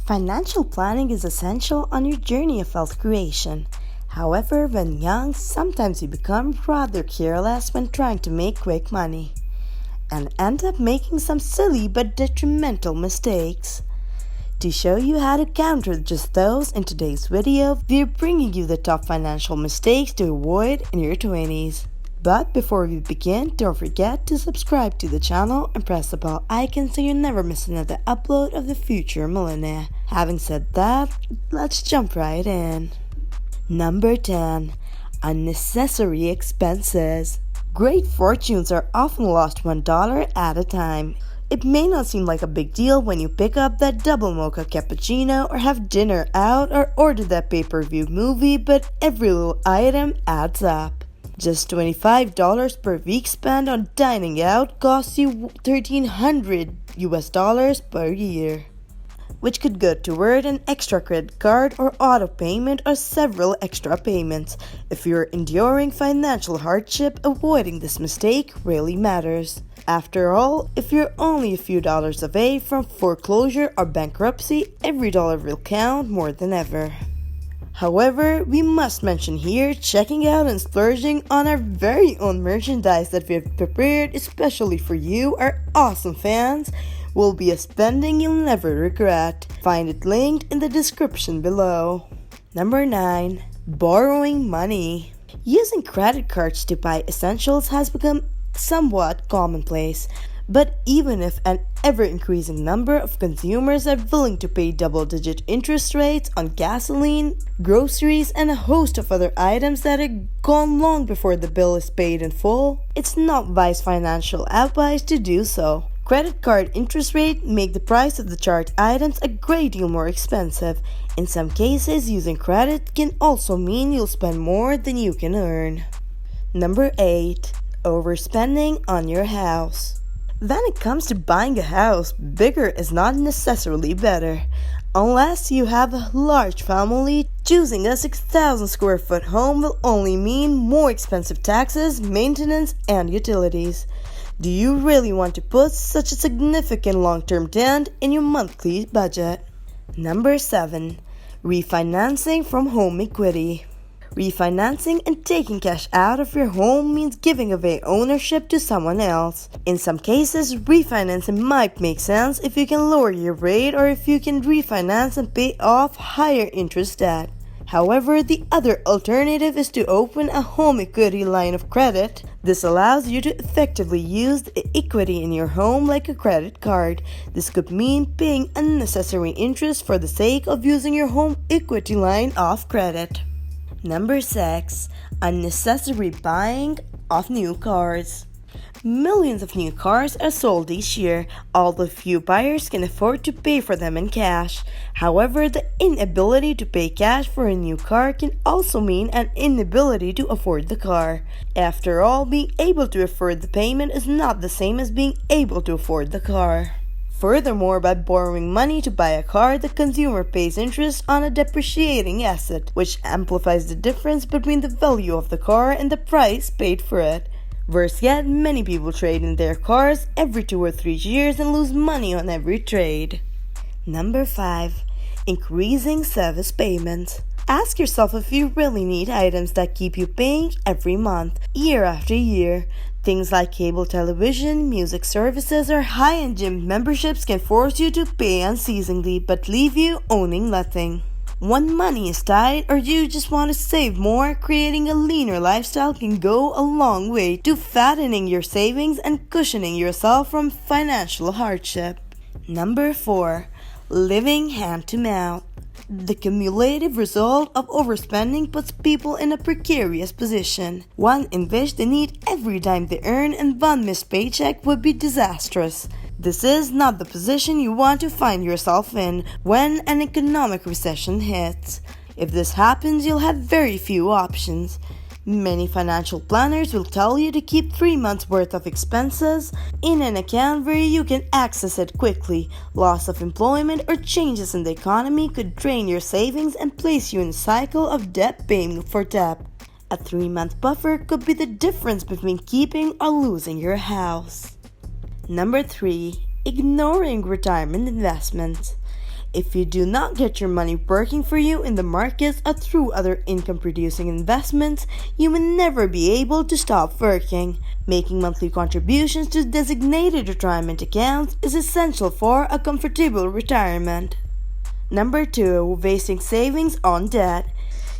Financial planning is essential on your journey of wealth creation. However, when young, sometimes you become rather careless when trying to make quick money and end up making some silly but detrimental mistakes. To show you how to counter just those, in today's video, we're bringing you the top financial mistakes to avoid in your 20s. But before we begin, don't forget to subscribe to the channel and press the bell icon so you never miss another upload of the future millionaire. Having said that, let's jump right in. Number 10. Unnecessary expenses. Great fortunes are often lost $1 at a time. It may not seem like a big deal when you pick up that double mocha cappuccino or have dinner out or order that pay-per-view movie, but every little item adds up. Just $25 per week spent on dining out costs you $1,300 per year, which could go toward an extra credit card or auto payment or several extra payments. If you're enduring financial hardship, avoiding this mistake really matters. After all, if you're only a few dollars away from foreclosure or bankruptcy, every dollar will count more than ever. However, we must mention here checking out and splurging on our very own merchandise that we have prepared especially for you, our awesome fans, will be a spending you'll never regret. Find it linked in the description below. Number 9. Borrowing money. Using credit cards to buy essentials has become somewhat commonplace. But even if an ever-increasing number of consumers are willing to pay double-digit interest rates on gasoline, groceries, and a host of other items that are gone long before the bill is paid in full, it's not wise financial advice to do so. Credit card interest rates make the price of the chart items a great deal more expensive. In some cases, using credit can also mean you'll spend more than you can earn. Number 8. Overspending on your house. When it comes to buying a house, bigger is not necessarily better. Unless you have a large family, choosing a 6,000 square foot home will only mean more expensive taxes, maintenance, and utilities. Do you really want to put such a significant long-term dent in your monthly budget? Number 7. Refinancing from home equity. Refinancing and taking cash out of your home means giving away ownership to someone else. In some cases, refinancing might make sense if you can lower your rate or if you can refinance and pay off higher interest debt. However, the other alternative is to open a home equity line of credit. This allows you to effectively use the equity in your home like a credit card. This could mean paying unnecessary interest for the sake of using your home equity line of credit. Number 6. Unnecessary buying of new cars. Millions of new cars are sold each year, although few buyers can afford to pay for them in cash. However, the inability to pay cash for a new car can also mean an inability to afford the car. After all, being able to afford the payment is not the same as being able to afford the car. Furthermore, by borrowing money to buy a car, the consumer pays interest on a depreciating asset, which amplifies the difference between the value of the car and the price paid for it. Worse yet, many people trade in their cars every 2 or 3 years and lose money on every trade. Number 5. Increasing service payments. Ask yourself if you really need items that keep you paying every month, year after year. Things like cable television, music services, or high-end gym memberships can force you to pay unceasingly but leave you owning nothing. When money is tight or you just want to save more, creating a leaner lifestyle can go a long way to fattening your savings and cushioning yourself from financial hardship. Number 4. Living hand-to-mouth. The cumulative result of overspending puts people in a precarious position, one in which they need every dime they earn and one missed paycheck would be disastrous. This is not the position you want to find yourself in when an economic recession hits. If this happens, you'll have very few options. Many financial planners will tell you to keep 3 months worth of expenses in an account where you can access it quickly. Loss of employment or changes in the economy could drain your savings and place you in a cycle of debt paying for debt. A 3-month buffer could be the difference between keeping or losing your house. Number 3. Ignoring retirement investments. If you do not get your money working for you in the markets or through other income-producing investments, you will never be able to stop working. Making monthly contributions to designated retirement accounts is essential for a comfortable retirement. Number 2. Wasting savings on debt.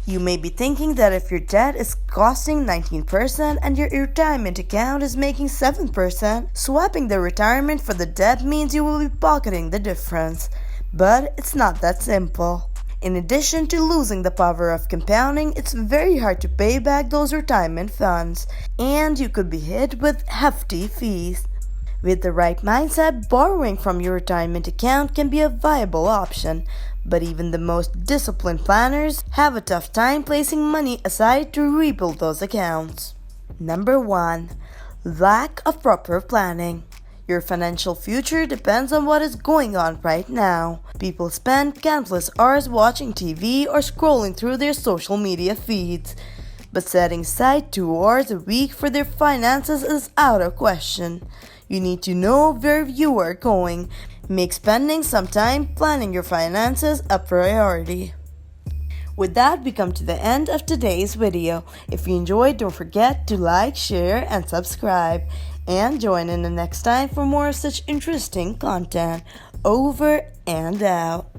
You may be thinking that if your debt is costing 19% and your retirement account is making 7%, swapping the retirement for the debt means you will be pocketing the difference. But it's not that simple. In addition to losing the power of compounding, it's very hard to pay back those retirement funds, and you could be hit with hefty fees. With the right mindset, borrowing from your retirement account can be a viable option, but even the most disciplined planners have a tough time placing money aside to rebuild those accounts. Number 1. Lack of proper planning. Your financial future depends on what is going on right now. People spend countless hours watching TV or scrolling through their social media feeds, but setting aside 2 hours a week for their finances is out of question. You need to know where you are going. Make spending some time planning your finances a priority. With that, we come to the end of today's video. If you enjoyed, don't forget to like, share, and subscribe. And join in the next time for more of such interesting content. Over and out.